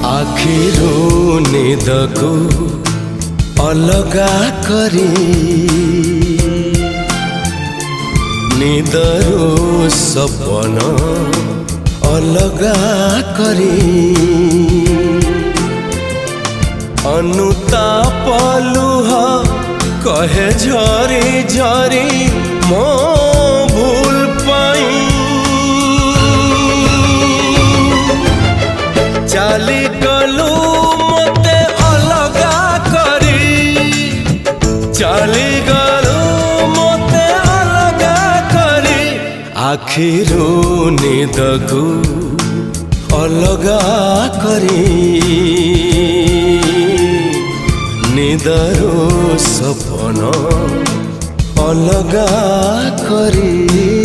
आखिरू निदको अलगा करी निदरू सपन अलगा करी अनुताप लुह कहे झरी झरी मो भूल पाई चाली गलु मते अलगा करी चाली गलु मते अलगा करी आखिरू निदको अलगा करी निदरू सपन अलगा करी।